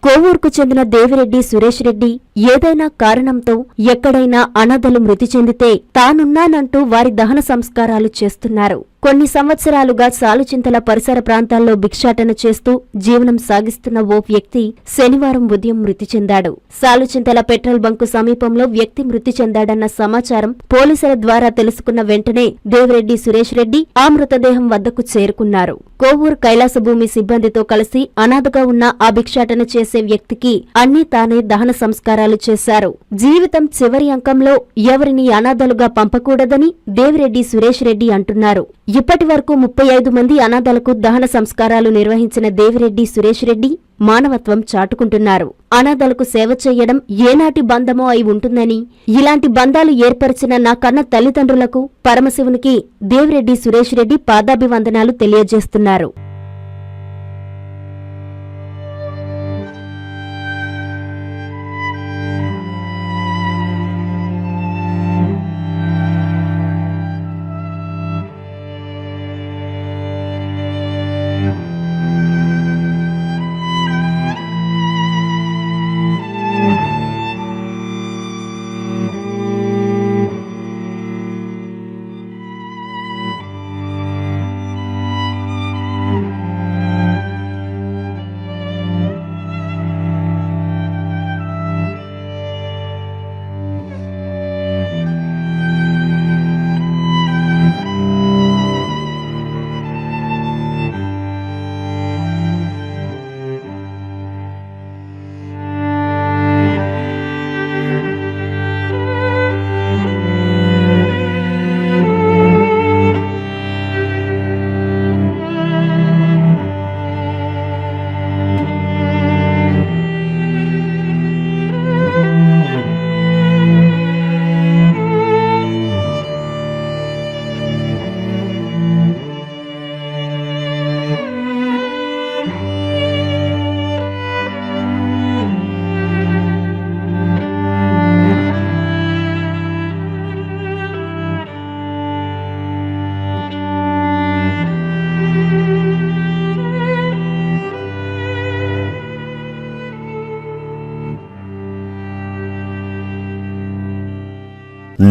కోవూరుకు చెందిన దేవిరెడ్డి సురేష్ రెడ్డి ఏదైనా కారణంతో ఎక్కడైనా అనాథలు మృతి చెందితే తానున్నానంటూ వారి దహన సంస్కారాలు చేస్తున్నారు. కొన్ని సంవత్సరాలుగా సాలుచింతల పరిసర ప్రాంతాల్లో భిక్షాటన చేస్తూ జీవనం సాగిస్తున్న ఓ వ్యక్తి శనివారం ఉదయం మృతి చెందాడు. సాలుచింతల పెట్రోల్ బంకు సమీపంలో వ్యక్తి మృతి చెందాడన్న సమాచారం పోలీసుల ద్వారా తెలుసుకున్న వెంటనే దేవిరెడ్డి సురేష్ రెడ్డి ఆ మృతదేహం వద్దకు చేరుకున్నారు. కోవూరు కైలాసభూమి సిబ్బందితో కలిసి అనాథగా ఉన్న ఆ భిక్షాటన చేసే వ్యక్తికి అన్నీ తానే దహన సంస్కారాలు చేశారు. జీవితం చివరి అంకంలో ఎవరిని అనాథలుగా పంపకూడదని దేవిరెడ్డి సురేష్ రెడ్డి అంటున్నారు. ఇప్పటి వరకు 35 మంది అనాథలకు దహన సంస్కారాలు నిర్వహించిన దేవిరెడ్డి సురేష్ రెడ్డి మానవత్వం చాటుకుంటున్నారు. అనాథలకు సేవ చెయ్యడం ఏనాటి బంధమో అయి ఉంటుందని, ఇలాంటి బంధాలు ఏర్పరిచిన నా కన్న తల్లిదండ్రులకు పరమశివునికి దేవిరెడ్డి సురేష్ రెడ్డి పాదాభివందనాలు తెలియజేస్తున్నారు.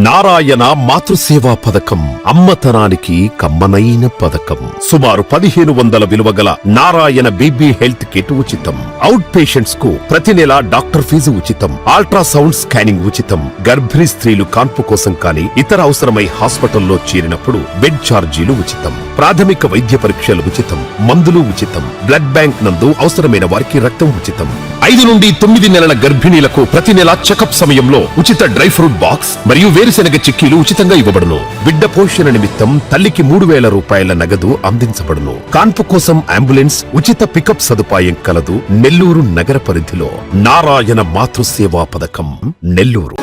నారాయణ మాతృసేవా పథకం అమ్మతనానికి కమ్మనైన పథకం. సుమారు 1500 విలువగల నారాయణ బీబీ హెల్త్ కిట్ ఉచితం. అవుట్ పేషెంట్స్ కు ప్రతి నెల డాక్టర్ ఫీజు ఉచితం. అల్ట్రాసౌండ్ స్కానింగ్ ఉచితం. గర్భిణీ స్త్రీలు కాన్పు కోసం కానీ ఇతర అవసరమై హాస్పిటల్లో చేరినప్పుడు బెడ్ ఛార్జీలు ఉచితం. ప్రాథమిక వైద్య పరీక్షలు ఉచితం. మందులు ఉచితం. బ్లడ్ బ్యాంక్ నందు అవసరమైన వారికి రక్తం ఉచితం. 5 నుండి 9 నెలల గర్భిణీలకు ప్రతి నెల చెకప్ సమయంలో ఉచిత డ్రై ఫ్రూట్ బాక్స్ మరియు వేరుశెనగ చిక్కీలు ఉచితంగా ఇవ్వబడును. బిడ్డ పోషణ నిమిత్తం తల్లికి 3000 రూపాయల నగదు అందించబడును. కాన్పు కోసం అంబులెన్స్ ఉచిత పికప్ సదుపాయం కలదు. నెల్లూరు నగర పరిధిలో నారాయణ మాతృసేవా పథకం, నెల్లూరు.